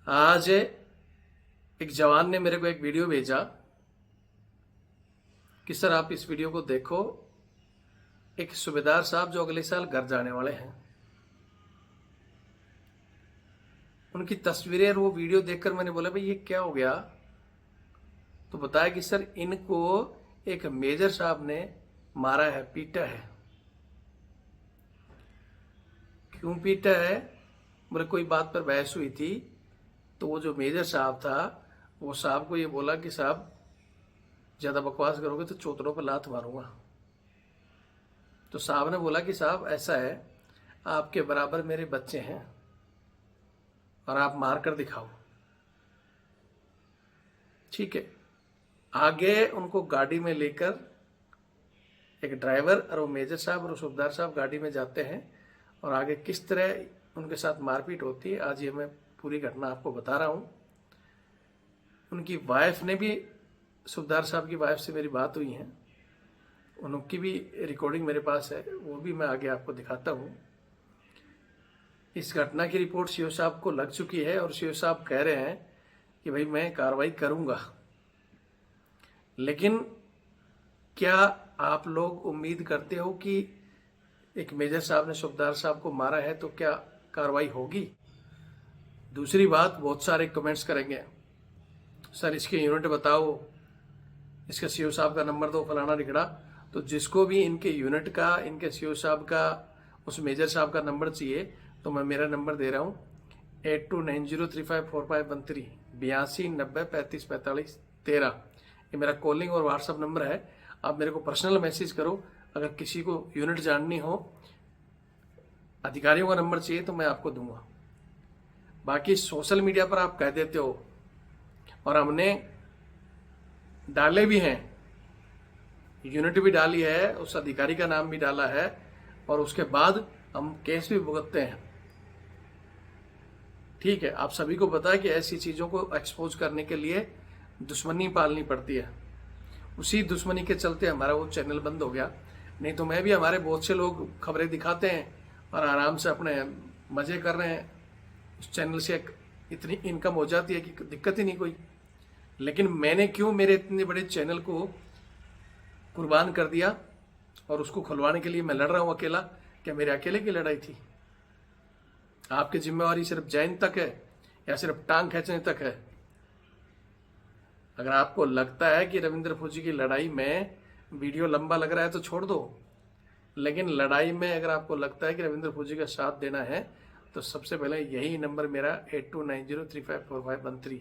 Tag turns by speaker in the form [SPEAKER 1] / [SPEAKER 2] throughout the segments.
[SPEAKER 1] आज एक जवान ने मेरे को एक वीडियो भेजा कि सर आप इस वीडियो को देखो। एक सूबेदार साहब जो अगले साल घर जाने वाले हैं, उनकी तस्वीरें और वो वीडियो देखकर मैंने बोला भाई ये क्या हो गया। तो बताया कि सर इनको एक मेजर साहब ने मारा है, पीटा है। क्यों पीटा है? बोले कोई बात पर बहस हुई थी, तो वो जो मेजर साहब था वो साहब को ये बोला कि साहब ज्यादा बकवास करोगे तो चौतरों पर लात मारूंगा। तो साहब ने बोला कि साहब ऐसा है, आपके बराबर मेरे बच्चे हैं और आप मार कर दिखाओ। ठीक है। आगे उनको गाड़ी में लेकर एक ड्राइवर और वो मेजर साहब और सूबेदार साहब गाड़ी में जाते हैं और आगे किस तरह उनके साथ मारपीट होती है, आज ये मैं पूरी घटना आपको बता रहा हूं। उनकी वाइफ ने भी, सूबेदार साहब की वाइफ से मेरी बात हुई है, उनकी भी रिकॉर्डिंग मेरे पास है, वो भी मैं आगे आपको दिखाता हूं। इस घटना की रिपोर्ट सीओ साहब को लग चुकी है और सीओ साहब कह रहे हैं कि भाई मैं कार्रवाई करूंगा। लेकिन क्या आप लोग उम्मीद करते हो कि एक मेजर साहब ने सूबेदार साहब को मारा है तो क्या कार्रवाई होगी? दूसरी बात, बहुत सारे कमेंट्स करेंगे, सर इसके यूनिट बताओ, इसका सीओ साहब का नंबर दो, फलाना रिगड़ा। तो जिसको भी इनके यूनिट का, इनके सीओ साहब का, उस मेजर साहब का नंबर चाहिए तो मैं मेरा नंबर दे रहा हूँ 8290354513 8290354513। ये मेरा कॉलिंग और व्हाट्सअप नंबर है। आप मेरे को पर्सनल मैसेज करो। अगर किसी को यूनिट जाननी हो, अधिकारियों का नंबर चाहिए तो मैं आपको दूंगा। बाकी सोशल मीडिया पर आप कह देते हो, और हमने डाले भी हैं, यूनिट भी डाली है, उस अधिकारी का नाम भी डाला है, और उसके बाद हम केस भी भुगतते हैं। ठीक है, आप सभी को पता है कि ऐसी चीजों को एक्सपोज करने के लिए दुश्मनी पालनी पड़ती है। उसी दुश्मनी के चलते हमारा वो चैनल बंद हो गया। नहीं तो मैं भी, हमारे बहुत से लोग खबरें दिखाते हैं और आराम से अपने मजे कर रहे हैं, उस चैनल से इतनी इनकम हो जाती है कि दिक्कत ही नहीं कोई। लेकिन मैंने क्यों मेरे इतने बड़े चैनल को कुर्बान कर दिया और उसको खुलवाने के लिए मैं लड़ रहा हूं अकेला? क्या मेरे अकेले की लड़ाई थी? आपकी जिम्मेवारी सिर्फ जैन तक है या सिर्फ टांग खींचने तक है? अगर आपको लगता है कि रविंद्र फौजी की लड़ाई में वीडियो लंबा लग रहा है तो छोड़ दो, लेकिन लड़ाई में अगर आपको लगता है कि रविंद्र फौजी का साथ देना है तो सबसे पहले यही नंबर मेरा 8290354513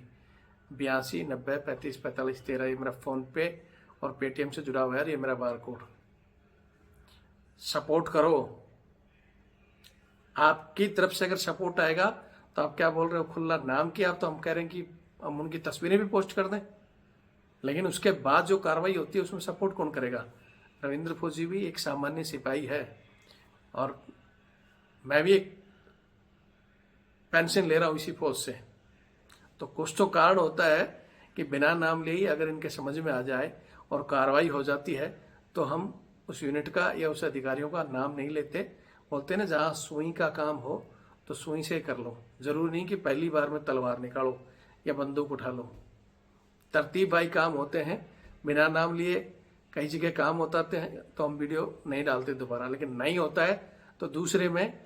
[SPEAKER 1] 8290354513, ये मेरा फोन पे और पेटीएम से जुड़ा हुआ है। ये मेरा बार कोड। सपोर्ट करो। आपकी तरफ से अगर सपोर्ट आएगा तो आप क्या बोल रहे हो, खुला नाम किया आप, तो हम कह रहे हैं कि हम उनकी तस्वीरें भी पोस्ट कर दें। लेकिन उसके बाद जो कार्रवाई होती है उसमें सपोर्ट कौन करेगा? रविंद्र फौजी भी एक सामान्य सिपाही है और मैं भी एक पेंशन ले रहा हूं इसी फौज से। तो कुछ तो कारण होता है कि बिना नाम ले ही अगर इनके समझ में आ जाए और कार्रवाई हो जाती है तो हम उस यूनिट का या उस अधिकारियों का नाम नहीं लेते। बोलते ना, जहां सुई का काम हो तो सुई से कर लो। जरूरी नहीं कि पहली बार में तलवार निकालो या बंदूक उठा लो। तरतीब भाई काम होते हैं, बिना नाम लिए कई जगह काम होते हैं तो हम वीडियो नहीं डालते दोबारा। लेकिन नहीं होता है तो दूसरे में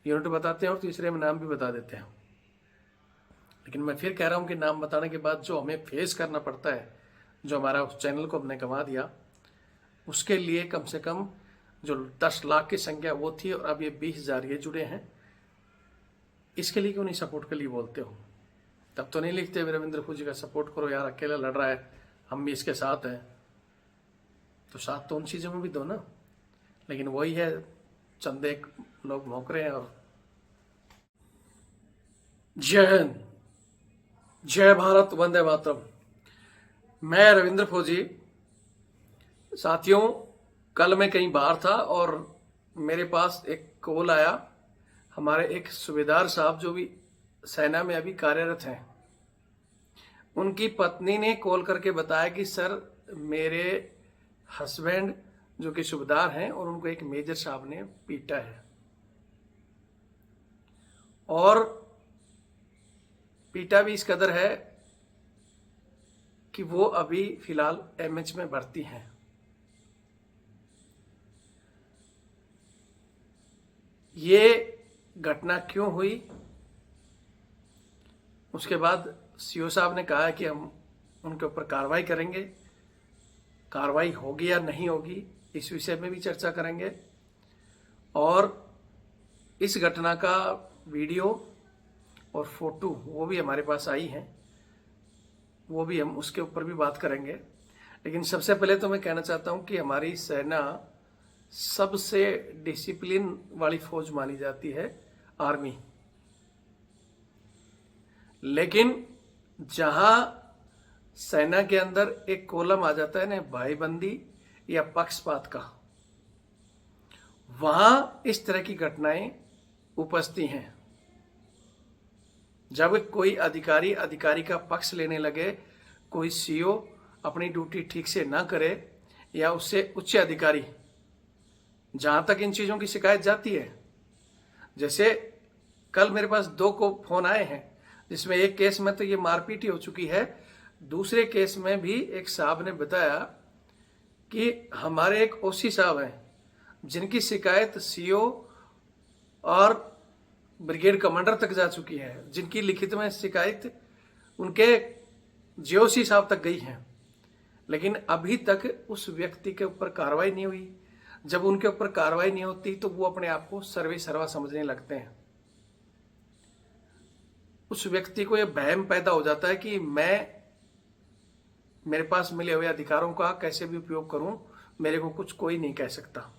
[SPEAKER 1] यूनिट बताते हैं और तीसरे में नाम भी बता देते हैं। लेकिन मैं फिर कह रहा हूं कि नाम बताने के बाद जो हमें फेस करना पड़ता है, जो हमारा उस चैनल को हमने गंवा दिया, उसके लिए कम से कम जो 10 लाख की संख्या वो थी और अब ये 20,000 ये जुड़े हैं, इसके लिए क्यों नहीं सपोर्ट के लिए बोलते हो? तब तो नहीं लिखते रविंद्र फौजी का सपोर्ट करो यार, अकेला लड़ रहा है, हम भी इसके साथ हैं। तो साथ तो उन चीजों में भी दो ना। लेकिन वही है, चंदे लोग भौंक रहे हैं। और जय हिंद, जय भारत, वंदे मातरम। मैं रविंद्र फौजी। साथियों, कल मैं कहीं बाहर था और मेरे पास एक कॉल आया। हमारे एक सूबेदार साहब जो भी सेना में अभी कार्यरत हैं, उनकी पत्नी ने कॉल करके बताया कि सर मेरे हस्बैंड जो कि सूबेदार हैं और उनको एक मेजर साहब ने पीटा है। और पीटा भी इस कदर है कि वो अभी फिलहाल एमएच में भर्ती हैं। ये घटना क्यों हुई, उसके बाद सीओ साहब ने कहा है कि हम उनके ऊपर कार्रवाई करेंगे। कार्रवाई होगी या नहीं होगी, इस विषय में भी चर्चा करेंगे। और इस घटना का वीडियो और फोटो वो भी हमारे पास आई हैं, वो भी हम उसके ऊपर भी बात करेंगे। लेकिन सबसे पहले तो मैं कहना चाहता हूं कि हमारी सेना सबसे डिसिप्लिन वाली फौज मानी जाती है, आर्मी। लेकिन जहां सेना के अंदर एक कॉलम आ जाता है ना भाईबंदी या पक्षपात का, वहां इस तरह की घटनाएं उपजती हैं। जब कोई अधिकारी का पक्ष लेने लगे, कोई सीओ अपनी ड्यूटी ठीक से ना करे, या उससे उच्च अधिकारी, जहां तक इन चीजों की शिकायत जाती है, जैसे कल मेरे पास 2 को फोन आए हैं, जिसमें एक केस में तो ये मारपीट ही हो चुकी है, दूसरे केस में भी एक साहब ने बताया कि हमारे एक ओसी साहब हैं जिनकी शिकायत सीओ और ब्रिगेड कमांडर तक जा चुकी है, जिनकी लिखित में शिकायत उनके जीओसी साहब तक गई है, लेकिन अभी तक उस व्यक्ति के ऊपर कार्रवाई नहीं हुई। जब उनके ऊपर कार्रवाई नहीं होती तो वो अपने आप को सर्वे सर्वा समझने लगते हैं। उस व्यक्ति को यह वहम पैदा हो जाता है कि मैं मेरे पास मिले हुए अधिकारों का कैसे भी उपयोग करूं, मेरे को कुछ कोई नहीं कह सकता।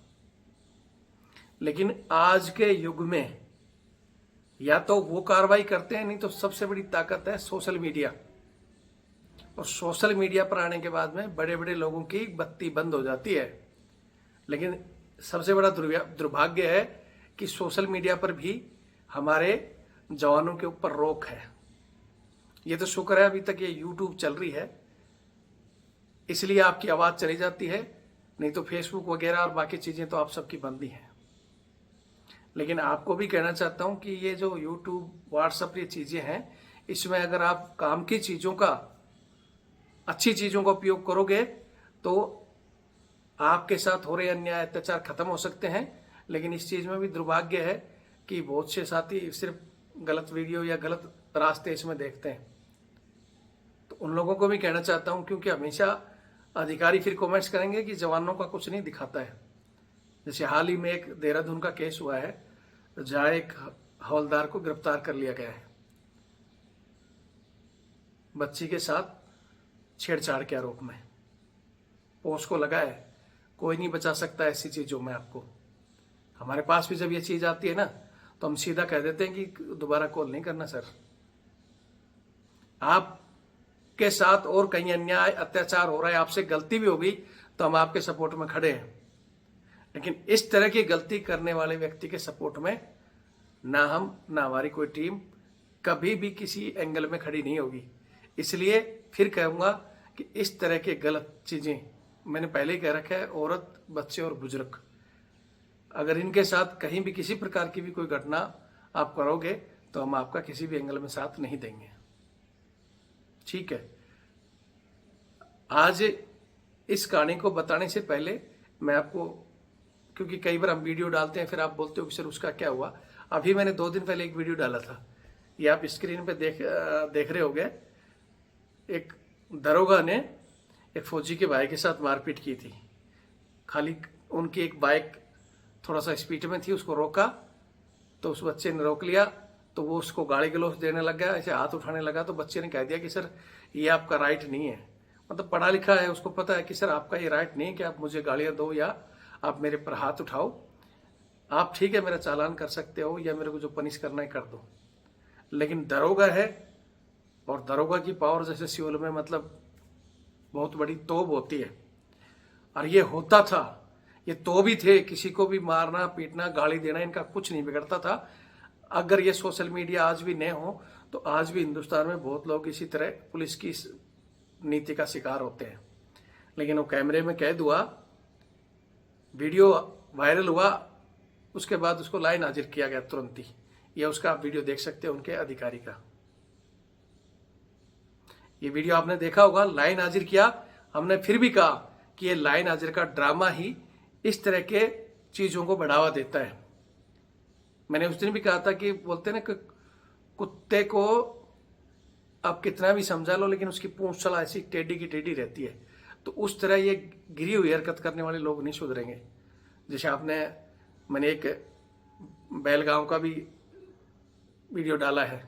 [SPEAKER 1] लेकिन आज के युग में या तो वो कार्रवाई करते हैं, नहीं तो सबसे बड़ी ताकत है सोशल मीडिया। और सोशल मीडिया पर आने के बाद में बड़े बड़े लोगों की बत्ती बंद हो जाती है। लेकिन सबसे बड़ा दुर्भाग्य है कि सोशल मीडिया पर भी हमारे जवानों के ऊपर रोक है। ये तो शुक्र है अभी तक ये यूट्यूब चल रही है, इसलिए आपकी आवाज चली जाती है, नहीं तो फेसबुक वगैरह और बाकी चीजें तो आप सबकी बंद ही हैं। लेकिन आपको भी कहना चाहता हूं कि ये जो यूट्यूब, व्हाट्सएप, ये चीजें हैं, इसमें अगर आप काम की चीजों का, अच्छी चीजों का उपयोग करोगे तो आपके साथ हो रहे अन्याय अत्याचार खत्म हो सकते हैं। लेकिन इस चीज में भी दुर्भाग्य है कि बहुत से साथी सिर्फ गलत वीडियो या गलत रास्ते इसमें देखते हैं। तो उन लोगों को भी कहना चाहता हूं, क्योंकि हमेशा अधिकारी फिर कमेंट्स करेंगे कि जवानों का कुछ नहीं दिखाता है। जैसे हाल ही में एक देहरादून का केस हुआ है, जहां एक हवलदार को गिरफ्तार कर लिया गया है बच्ची के साथ छेड़छाड़ के आरोप में। पोस्ट को लगा है, कोई नहीं बचा सकता ऐसी चीजों में आपको। हमारे पास भी जब ये चीज आती है ना, तो हम सीधा कह देते हैं कि दोबारा कॉल नहीं करना सर। आपके साथ और कहीं अन्याय अत्याचार हो रहा है, आपसे गलती भी होगी तो हम आपके सपोर्ट में खड़े हैं। लेकिन इस तरह की गलती करने वाले व्यक्ति के सपोर्ट में ना हम, ना हमारी कोई टीम कभी भी किसी एंगल में खड़ी नहीं होगी। इसलिए फिर कहूंगा कि इस तरह के गलत चीजें, मैंने पहले ही कह रखा है, औरत, बच्चे और बुजुर्ग, अगर इनके साथ कहीं भी किसी प्रकार की भी कोई घटना आप करोगे तो हम आपका किसी भी एंगल में साथ नहीं देंगे। ठीक है। आज इस कहानी को बताने से पहले मैं आपको, क्योंकि कई बार हम वीडियो डालते हैं फिर आप बोलते हो कि सर उसका क्या हुआ, अभी मैंने 2 दिन पहले एक वीडियो डाला था, ये आप स्क्रीन पे देख रहे होंगे। एक दरोगा ने एक फौजी के भाई के साथ मारपीट की थी। खाली उनकी एक बाइक थोड़ा सा स्पीड में थी, उसको रोका तो उस बच्चे ने रोक लिया, तो वो उसको गाली गलौज देने लग गया, ऐसे हाथ उठाने लगा। तो बच्चे ने कह दिया कि सर ये आपका राइट नहीं है। मतलब पढ़ा लिखा है, उसको पता है कि सर आपका ये राइट नहीं है कि आप मुझे गालियां दो या आप मेरे पर हाथ उठाओ। आप ठीक है मेरा चालान कर सकते हो या मेरे को जो पनिश करना है कर दो। लेकिन दरोगा है, और दरोगा की पावर जैसे सिविल में मतलब बहुत बड़ी तोप होती है, और ये होता था, ये तो भी थे, किसी को भी मारना, पीटना, गाली देना इनका कुछ नहीं बिगड़ता था। अगर ये सोशल मीडिया आज भी नहीं हो तो आज भी हिंदुस्तान में बहुत लोग इसी तरह पुलिस की नीति का शिकार होते हैं। लेकिन वो कैमरे में कैद हुआ, वीडियो वायरल हुआ, उसके बाद उसको लाइन हाजिर किया गया तुरंत ही। यह उसका आप वीडियो देख सकते हैं उनके अधिकारी का। ये वीडियो आपने देखा होगा, लाइन हाजिर किया। हमने फिर भी कहा कि ये लाइन हाजिर का ड्रामा ही इस तरह के चीजों को बढ़ावा देता है। मैंने उस दिन भी कहा था कि बोलते ना कि कुत्ते को आप कितना भी समझा लो लेकिन उसकी पूंछ चला ऐसी टेढ़ी की टेढ़ी रहती है। तो उस तरह ये गिरी हुई हरकत करने वाले लोग नहीं सुधरेंगे। जैसे मैंने एक बेलगांव का भी वीडियो डाला है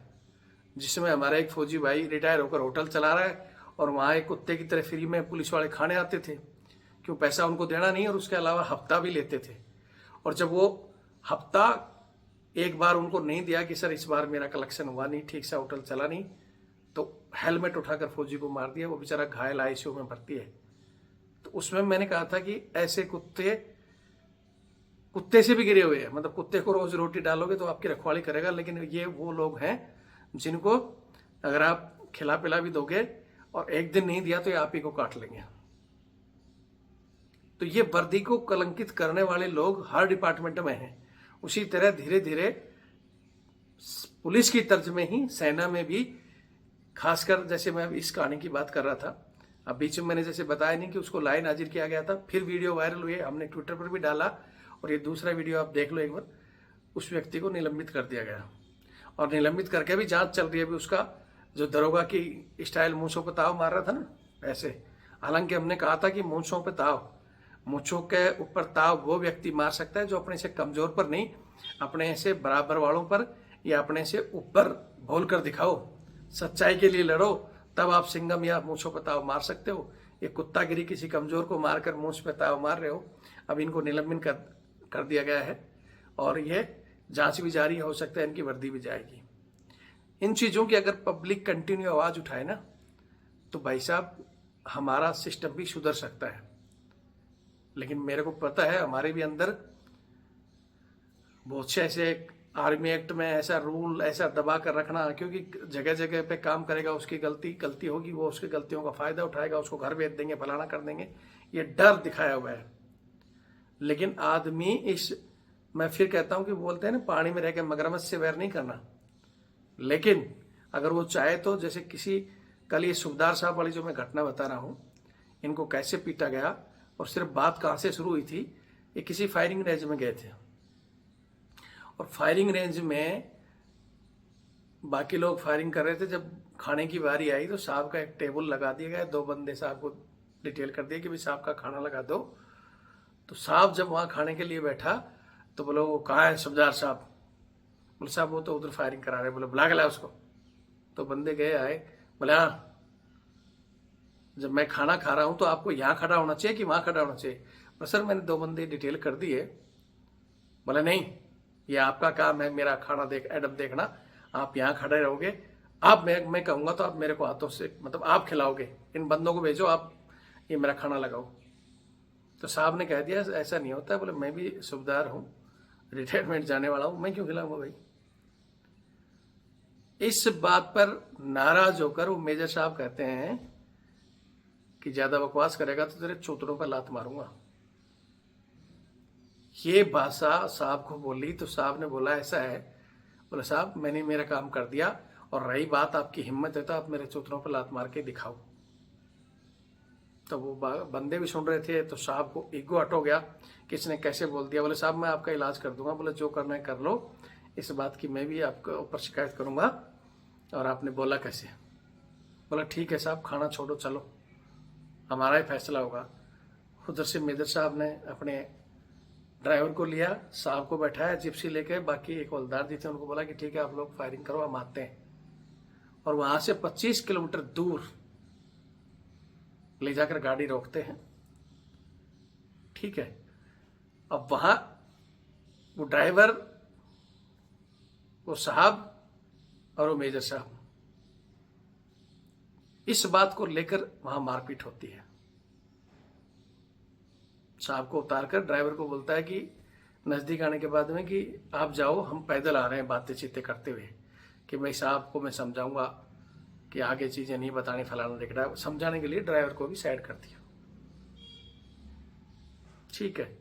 [SPEAKER 1] जिसमें हमारा एक फौजी भाई रिटायर होकर होटल चला रहा है और वहाँ एक कुत्ते की तरह फ्री में पुलिस वाले खाने आते थे, क्यों पैसा उनको देना नहीं और उसके अलावा हफ्ता भी लेते थे। और जब वो हफ्ता एक बार उनको नहीं दिया कि सर इस बार मेरा कलेक्शन हुआ नहीं, ठीक से होटल चला नहीं, तो हेलमेट उठाकर फौजी को मार दिया। वो बेचारा घायल आईसीयू में भर्ती है। तो उसमें मैंने कहा था कि ऐसे कुत्ते से भी गिरे हुए हैं। मतलब कुत्ते को रोज रोटी डालोगे तो आपकी रखवाली करेगा, लेकिन ये वो लोग हैं जिनको अगर आप खिला पिला भी दोगे और एक दिन नहीं दिया तो ये आप ही को काट लेंगे। तो ये वर्दी को कलंकित करने वाले लोग हर डिपार्टमेंट में हैं। उसी तरह धीरे धीरे पुलिस की तर्ज में ही सेना में भी, खासकर जैसे मैं इस कहानी की बात कर रहा था, अब बीच में मैंने जैसे बताया नहीं कि उसको लाइन हाजिर किया गया था, फिर वीडियो वायरल हुई, हमने ट्विटर पर भी डाला और ये दूसरा वीडियो आप देख लो एक बार। उस व्यक्ति को निलंबित कर दिया गया और निलंबित करके भी जांच चल रही है अभी उसका। जो दरोगा की स्टाइल मूंछों पे ताव मार रहा था ना ऐसे, हालांकि हमने कहा था कि मूंछों पे ताव, मूंछों के ऊपर ताव वो व्यक्ति मार सकता है जो अपने से कमजोर पर नहीं, अपने से बराबर वालों पर या अपने से ऊपर बोल कर दिखाओ, सच्चाई के लिए लड़ो, तब आप सिंघम या मूंछों पे ताव मार सकते हो। ये कुत्तागिरी किसी कमजोर को मारकर मूंछ पे ताव मार रहे हो। अब इनको निलंबित कर दिया गया है और ये जांच भी जारी हो सकता है, इनकी वर्दी भी जाएगी। इन चीजों की अगर पब्लिक कंटिन्यू आवाज उठाए ना तो भाई साहब हमारा सिस्टम भी सुधर सकता है। लेकिन मेरे को पता है हमारे भी अंदर बहुत से ऐसे आर्मी एक्ट में ऐसा रूल ऐसा दबा कर रखना, क्योंकि जगह जगह पे काम करेगा उसकी गलती होगी, वो उसकी गलतियों का फायदा उठाएगा, उसको घर भेज देंगे, फलाना कर देंगे, ये डर दिखाया हुआ है। लेकिन आदमी मैं फिर कहता हूं कि बोलते हैं ना पानी में रह के मगरमच्छ से वैर नहीं करना। लेकिन अगर वो चाहे तो, जैसे कल ये सुबदार साहब वाली जो मैं घटना बता रहा हूं, इनको कैसे पीटा गया और सिर्फ बात कहां से शुरू हुई थी, ये किसी फायरिंग रेंज में गए थे और फायरिंग रेंज में बाकी लोग फायरिंग कर रहे थे। जब खाने की बारी आई तो साहब का एक टेबल लगा दिया गया, 2 बंदे साहब को डिटेल कर दिया कि भाई साहब का खाना लगा दो। तो साहब जब वहां खाने के लिए बैठा तो बोलो वो कहाँ है सुबदार साहब? बोले साहब वो तो उधर फायरिंग करा रहे। बोले बुला के लाए उसको। तो बंदे गए आए, बोले हाँ जब मैं खाना खा रहा हूं तो आपको यहाँ खड़ा होना चाहिए कि वहां खड़ा होना चाहिए? बोले सर मैंने 2 बंदे डिटेल कर दिए। बोले नहीं ये आपका काम है, मेरा खाना एडब देखना, आप यहाँ खड़े रहोगे, आप मैं कहूंगा तो आप मेरे को हाथों से मतलब आप खिलाओगे, इन बंदों को भेजो, आप ये मेरा खाना लगाओ। तो साहब ने कह दिया ऐसा नहीं होता है। बोले मैं भी सूबेदार हूं, रिटायरमेंट जाने वाला हूं, मैं क्यों खिलाऊंगा भाई? इस बात पर नाराज होकर वो मेजर साहब कहते हैं कि ज्यादा बकवास करेगा तो तेरे चौतरों पर लात मारूंगा। ये भाषा साहब को बोली तो साहब ने बोला ऐसा है। बोले साहब मैंने मेरा काम कर दिया और रही बात आपकी हिम्मत है तो आप मेरे चौतरों पर लात मार के दिखाओ। तो वो बंदे भी सुन रहे थे तो साहब को ईगो हट हो गया कि इसने कैसे बोल दिया। बोले साहब मैं आपका इलाज कर दूंगा। बोले जो करना है कर लो, इस बात की मैं भी आपके ऊपर शिकायत करूंगा। और आपने बोला कैसे? बोला ठीक है साहब खाना छोड़ो, चलो हमारा ही फैसला होगा। उधर से मेजर साहब ने अपने ड्राइवर को लिया, साहब को बैठाया जिप्सी लेके, बाकी एक हवलदार जी थे उनको बोला कि ठीक है आप लोग फायरिंग करो, हम आते हैं। और वहां से 25 किलोमीटर दूर ले जाकर गाड़ी रोकते हैं। ठीक है, अब वहां वो ड्राइवर, वो साहब और वो मेजर साहब, इस बात को लेकर वहां मारपीट होती है। साहब को उतारकर ड्राइवर को बोलता है कि नजदीक आने के बाद में कि आप जाओ, हम पैदल आ रहे हैं, बातें चीतें करते हुए कि भाई साहब को मैं समझाऊंगा कि आगे चीजें नहीं बतानी, फलाना देखना। समझाने के लिए ड्राइवर को भी साइड कर दिया। ठीक है,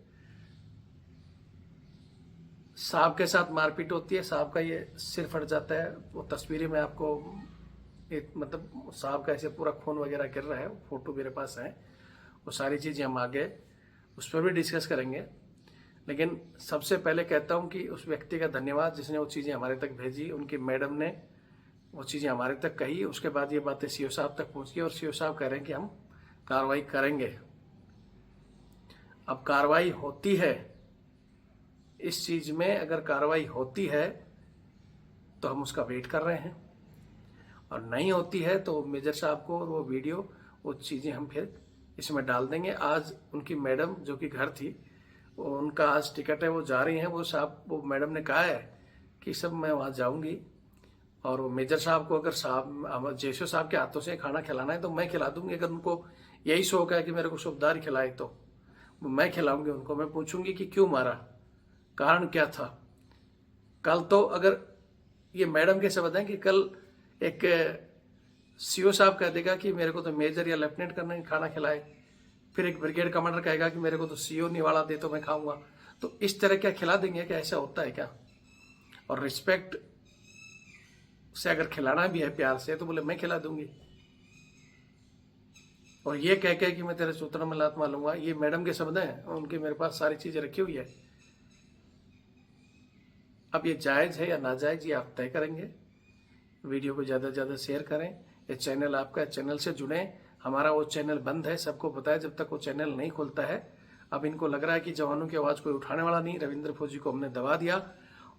[SPEAKER 1] साहब के साथ मारपीट होती है, साहब का ये सिर फट जाता है। वो तस्वीरें मैं आपको मतलब साहब का ऐसे पूरा खून वगैरह गिर रहा है, फोटो मेरे पास है, वो सारी चीज़ें हम आगे उस पर भी डिस्कस करेंगे। लेकिन सबसे पहले कहता हूँ कि उस व्यक्ति का धन्यवाद जिसने वो चीज़ें हमारे तक भेजी, उनकी मैडम ने वो चीज़ें हमारे तक कही, उसके बाद ये बातें सीओ साहब तक पहुँची और सीओ साहब कह रहे हैं कि हम कार्रवाई करेंगे। अब कार्रवाई होती है, इस चीज़ में अगर कार्रवाई होती है तो हम उसका वेट कर रहे हैं, और नहीं होती है तो मेजर साहब को और वो वीडियो, वो चीज़ें हम फिर इसमें डाल देंगे। आज उनकी मैडम जो कि घर थी, उनका आज टिकट है, वो जा रही हैं। वो मैडम ने कहा है कि सब मैं वहाँ जाऊँगी, और वो मेजर साहब को अगर साहब जेशो साहब के हाथों से खाना खिलाना है तो मैं खिला दूंगी। अगर उनको यही शौक है कि मेरे को सुबदार खिलाए तो मैं खिलाऊंगी उनको। मैं पूछूंगी कि क्यों मारा, कारण क्या था। कल तो अगर ये मैडम के शब्द हैं कि कल एक सीओ साहब कह देगा कि मेरे को तो मेजर या लेफ्टिनेंट करने खाना खिलाए, फिर एक ब्रिगेड कमांडर कहेगा कि मेरे को तो सीओ निवाला दे तो मैं खाऊंगा। तो इस तरह क्या खिला देंगे क्या? ऐसा होता है क्या? और रिस्पेक्ट से अगर खिलाना भी है प्यार से तो बोले मैं खिला दूंगी। और ये कह के कि मैं तेरे सूत्र में लात मारूंगा, ये मैडम के शब्द हैं, उनके मेरे पास सारी चीजें रखी हुई है। अब ये जायज है या नाजायज ये आप तय करेंगे। वीडियो को ज़्यादा से ज़्यादा शेयर करें। ये चैनल आपका, चैनल से जुड़ें। हमारा वो चैनल बंद है, सबको पता है, जब तक वो चैनल नहीं खुलता है। अब इनको लग रहा है कि जवानों की आवाज़ कोई उठाने वाला नहीं, रविंद्र फौजी को हमने दबा दिया।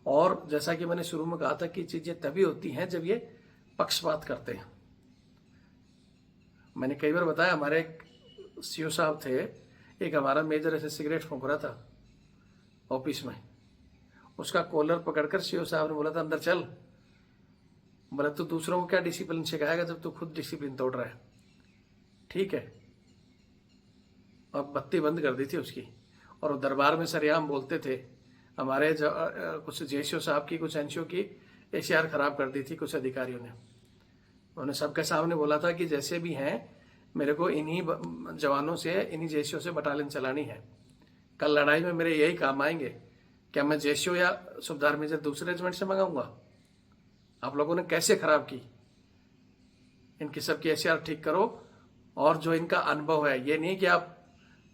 [SPEAKER 1] और जैसा कि मैंने शुरू में कहा था कि चीज़ें तभी होती हैं जब ये पक्षपात करते हैं। मैंने कई बार बताया, हमारे एक सीओ साहब थे, एक हमारा मेजर ऐसे सिगरेट फूंक रहा था ऑफिस में, उसका कॉलर पकड़कर सीओ साहब ने बोला था अंदर चल। बोला तू दूसरों को क्या डिसिप्लिन सिखाएगा जब तू खुद डिसिप्लिन तोड़ रहा है? ठीक है। अब बत्ती बंद कर दी थी उसकी, और वो दरबार में सरेआम बोलते थे। हमारे कुछ जेसीओ साहब की, कुछ एनसीओ की एसीआर खराब कर दी थी कुछ अधिकारियों ने। उन्होंने सबके सामने बोला था कि जैसे भी हैं मेरे को इन्हीं जवानों से, इन्हीं जेसीओ से बटालियन चलानी है। कल लड़ाई में मेरे यही काम आएंगे। क्या मैं जेसीओ या सुबेदार मेजर दूसरे रेजिमेंट से मंगाऊंगा? आप लोगों ने कैसे खराब की। इनकी सबकी एसीआर ठीक करो। और जो इनका अनुभव है, ये नहीं कि आप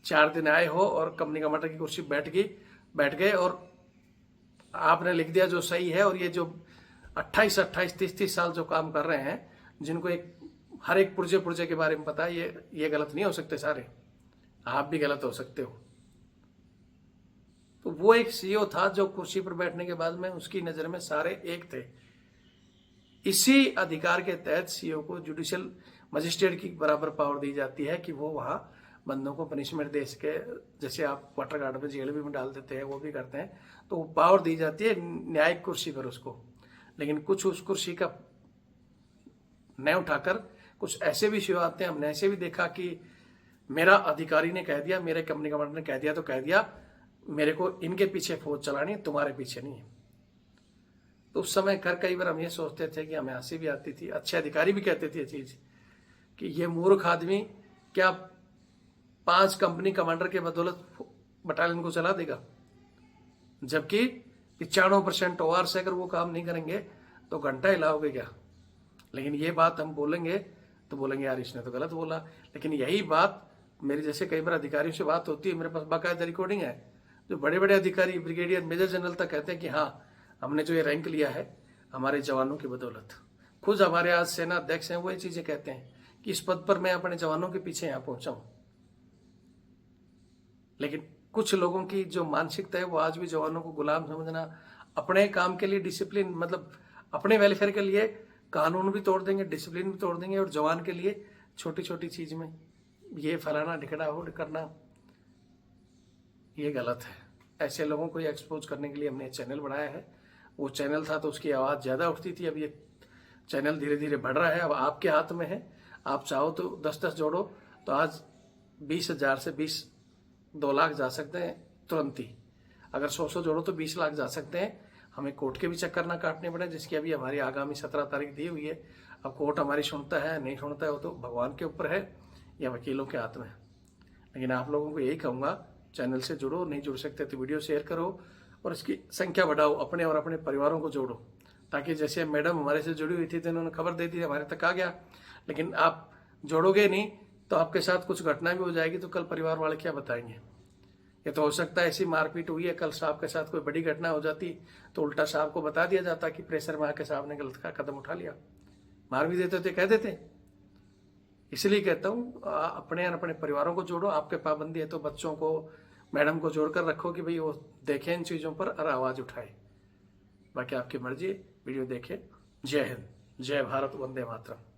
[SPEAKER 1] 4 दिन आए हो और कंपनी कमांडर की कुर्सी बैठ गए और आपने लिख दिया जो सही है। और ये जो 28, 30 साल जो काम कर रहे हैं, जिनको हर एक पुर्जे के बारे में पता है, ये गलत नहीं हो सकते सारे। आप भी गलत हो सकते हो। तो वो एक सीईओ था जो कुर्सी पर बैठने के बाद में उसकी नजर में सारे एक थे। इसी अधिकार के तहत सीईओ को जुडिशियल मजिस्ट्रेट की बराबर पावर दी जाती है कि वो वहां बंदों को पनिशमेंट दे सके। जैसे आप क्वार्टर गार्ड में जेल में डाल देते हैं, वो भी करते हैं, तो वो पावर दी जाती है न्यायिक कुर्सी पर उसको। लेकिन कुछ उस कुर्सी का न उठाकर कुछ ऐसे भी सीईओ आते हैं। हमने ऐसे भी देखा कि मेरा अधिकारी ने कह दिया, मेरे कंपनी कमांडर ने कह दिया तो कह दिया, मेरे को इनके पीछे फौज चलानी है, तुम्हारे पीछे नहीं है। तो उस समय कई बार हम ये सोचते थे कि हमें हंसी भी आती थी। अच्छे अधिकारी भी कहते थे ये चीज कि ये मूर्ख आदमी क्या 5 कंपनी कमांडर के बदौलत बटालियन को चला देगा, जबकि 95% ओआर से अगर वो काम नहीं करेंगे तो घंटा हिलाओगे क्या। लेकिन ये बात हम बोलेंगे तो बोलेंगे यार इसने तो गलत बोला। लेकिन यही बात मेरी जैसे कई बार अधिकारियों से बात होती है, मेरे पास बाकायदा रिकॉर्डिंग है, जो बड़े बड़े अधिकारी ब्रिगेडियर मेजर जनरल तक कहते हैं कि हाँ हमने जो ये रैंक लिया है हमारे जवानों की बदौलत। खुद हमारे आज सेना अध्यक्ष हैं, वो ये चीजें कहते हैं कि इस पद पर मैं अपने जवानों के पीछे यहां पहुंचा हूं। लेकिन कुछ लोगों की जो मानसिकता है वो आज भी जवानों को गुलाम समझना, अपने काम के लिए डिसिप्लिन, मतलब अपने वेलफेयर के लिए कानून भी तोड़ देंगे, डिसिप्लिन भी तोड़ देंगे, और जवान के लिए छोटी छोटी चीज में ये फलाना ढिकड़ा हो करना, ये गलत है। ऐसे लोगों को ये एक्सपोज करने के लिए हमने चैनल बनाया है। वो चैनल था तो उसकी आवाज़ ज़्यादा उठती थी, अब ये चैनल धीरे धीरे बढ़ रहा है। अब आपके हाथ में है, आप चाहो तो 10-10 जोड़ो तो आज 20,000 से 2 लाख जा सकते हैं तुरंत ही। अगर 100 जोड़ो तो 20 लाख जा सकते हैं। हमें कोर्ट के भी चक्कर ना काटने पड़े, जिसकी अभी हमारी आगामी 17 तारीख दी हुई है। अब कोर्ट हमारी सुनता है नहीं सुनता है वो तो भगवान के ऊपर है या वकीलों के हाथ में। लेकिन आप लोगों को यही कहूँगा, चैनल से जुड़ो, नहीं जुड़ सकते तो वीडियो शेयर करो और इसकी संख्या बढ़ाओ, अपने और अपने परिवारों को जोड़ो, ताकि जैसे मैडम हमारे से जुड़ी हुई थी तो उन्होंने खबर दे दी, हमारे तक आ गया। लेकिन आप जोड़ोगे नहीं तो आपके साथ कुछ घटना भी हो जाएगी तो कल परिवार वाले क्या बताएंगे। ये तो हो सकता है ऐसी मारपीट हुई है, कल साहब के साथ कोई बड़ी घटना हो जाती तो उल्टा साहब को बता दिया जाता कि प्रेशर में आके साहब ने गलत का कदम उठा लिया, मार भी देते थे, कह देते। इसलिए कहता हूँ अपने और अपने परिवारों को जोड़ो। आपके पाबंदी है तो बच्चों को, मैडम को जोड़कर रखो कि भाई वो देखें इन चीज़ों पर और आवाज़ उठाए। बाकी आपकी मर्जी, वीडियो देखें। जय हिंद, जय भारत, वंदे मातरम।